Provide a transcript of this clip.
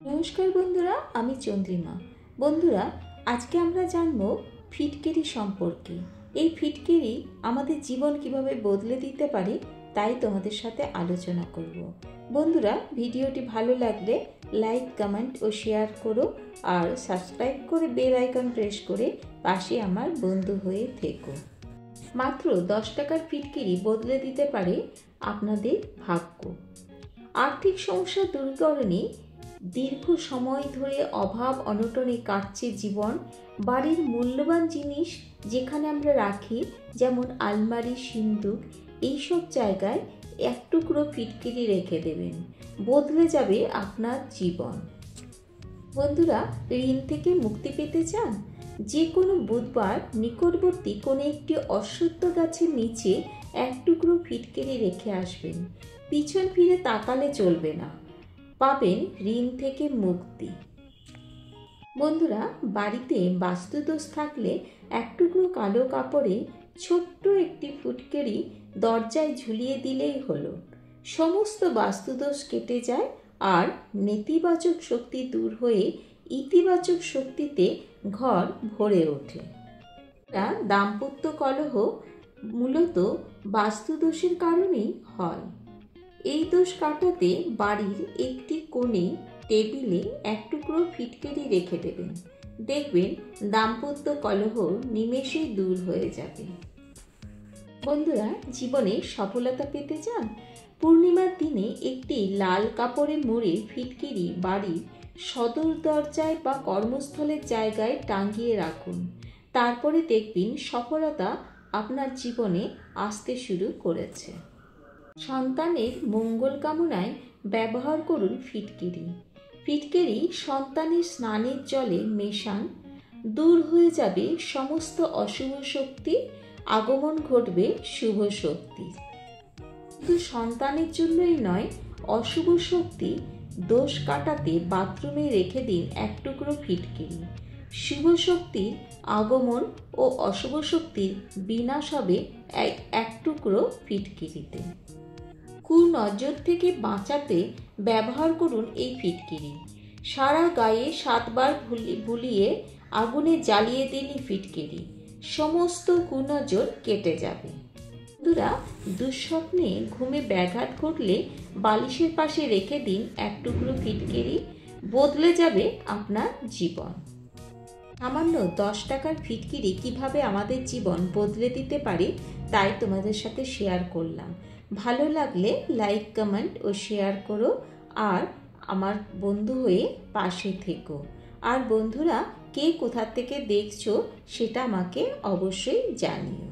নমস্কার বন্ধুরা, আমি চন্দ্রিমা। বন্ধুরা, আজকে আমরা জানব ফিটকিরি সম্পর্কে। এই ফিটকিরি আমাদের জীবন কিভাবে বদলে দিতে পারে তাই তোমাদের সাথে আলোচনা করব। বন্ধুরা, ভিডিওটি ভালো লাগলে লাইক, কমেন্ট ও শেয়ার করো আর সাবস্ক্রাইব করে বেল আইকন প্রেস করে পাশে আমার বন্ধু হয়ে থেকো। মাত্র 10 টাকার ফিটকিরি বদলে দিতে পারে আপনাদের ভাগ্য। আর্থিক সমস্যা দূরীকরণে দীর্ঘ সময় ধরে অভাব অনটনে কাটছে জীবন। বাড়ির মূল্যবান জিনিস যেখানে আমরা রাখি, যেমন আলমারি, সিন্দুক, এইসব জায়গায় এক টুকরো ফিটকিরি রেখে দেবেন, বদলে যাবে আপনার জীবন। বন্ধুরা, ঋণ থেকে মুক্তি পেতে চান? যে কোনো বুধবার নিকটবর্তী কোনো একটি অশ্বত্থ গাছের নিচে এক টুকরো ফিটকিরি রেখে আসবেন। পিছন ফিরে তাকালে চলবে না, পাবেন ঋণ থেকে মুক্তি। বন্ধুরা, বাড়িতে বাস্তুদোষ থাকলে এক টুকরো কালো কাপড়ে ছোট্ট একটি ফিটকিরি দরজায় ঝুলিয়ে দিলেই হলো। সমস্ত বাস্তুদোষ কেটে যায় আর নেতিবাচক শক্তি দূর হয়ে ইতিবাচক শক্তিতে ঘর ভরে ওঠে। দাম্পত্য কলহ মূলত বাস্তুদোষের কারণেই হয়। এই দোষ কাটাতে বাড়ির একটি কোণে টেবিলে এক টুকরো ফিটকিরি রেখে দেবেন। দেখবেন দাম্পত্য কলহ নিমেষেই দূর হয়ে যাবে। বন্ধুরা, জীবনে সফলতা পেতে চান? পূর্ণিমার দিনে একটি লাল কাপড়ে মুড়ে ফিটকিরি বাড়ির সদর দরজায় বা কর্মস্থলের জায়গায় টাঙিয়ে রাখুন। তারপরে দেখবেন সফলতা আপনার জীবনে আসতে শুরু করেছে। সন্তানের মঙ্গল কামনায় ব্যবহার করুন ফিটকিরি। ফিটকিরি সন্তানের স্নানের জলে মেশান, দূর হয়ে যাবে সমস্ত অশুভ শক্তি, আগমন ঘটবে শুভ শক্তি। শুধু সন্তানের জন্যই নয়, অশুভ শক্তি দোষ কাটাতে বাথরুমে রেখে দিন এক টুকরো ফিটকিরি। শুভ শক্তির আগমন ও অশুভ শক্তির বিনাশ হবে এক টুকরো ফিটকিরিতে। কুনজর থেকে বাঁচাতে ব্যবহার করুন এই ফিটকিরি। সারা গায়ে 7 বার বুলিয়ে আগুনে জ্বালিয়ে দিন ফিটকিরি। সমস্ত কুনজর কেটে যাবে। বন্ধুরা, দুঃস্বপ্নে ঘুমে ব্যাঘাত ঘটলে বালিশের পাশে রেখে দিন এক টুকরো ফিটকিরি, বদলে যাবে আপনার জীবন। সামান্য 10 টাকার ফিটকিরি কিভাবে আমাদের জীবন বদলে দিতে পারে তাই তোমাদের সাথে শেয়ার করলাম। ভালো লাগলে লাইক, কমেন্ট ও শেয়ার করো আর আমার বন্ধু হয়ে পাশে থেকো। আর বন্ধুরা, কে কোথা থেকে দেখছো সেটা আমাকে অবশ্যই জানিও।